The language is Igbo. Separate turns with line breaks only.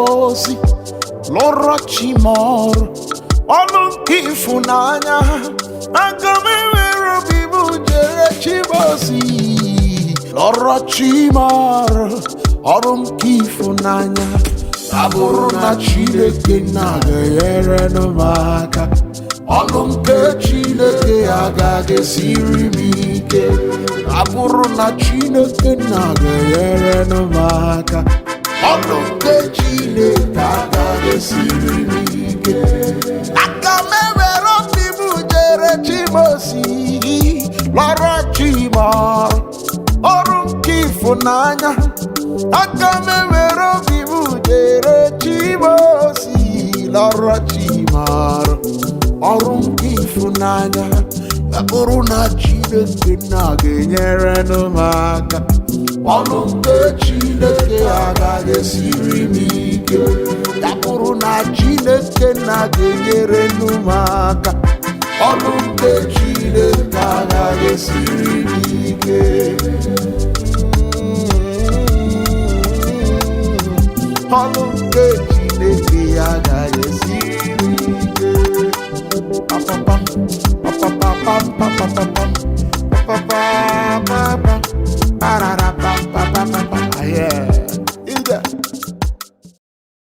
ozi lụrụ chimọrụ ọlụ nke ịfụnanya. Aga m ewere obi m jere chimozi lụrụ chimọrụ ọrụ nke ịfụnanya. Abụrụ na Chineke na-ga-enyere m aka, ọlụ nke Chineke agaghị esiri m ike. Abụrụ na Chineke na-ga-enyere m aka, ọlụ nke Chineke agaghị esiri m ike. Aga m ewere obi m jere chimozi lọrọ chimọrụ ọrụ nke ịfụnanya. Aga m ewere obi m jere chimozi lọrọ chimọrụ ọrụ nke ịfụnanya. Abụrụ na Chineke na-ga-enyere m aka, ọrụ nke Chineke agaghị esiri m ike. Abụrụ na Chineke na-ga-enyere m aka, ọrụ nke Chineke agaghị esiri m ike. Ọrụ nke Chineke agaghị esiri m ike.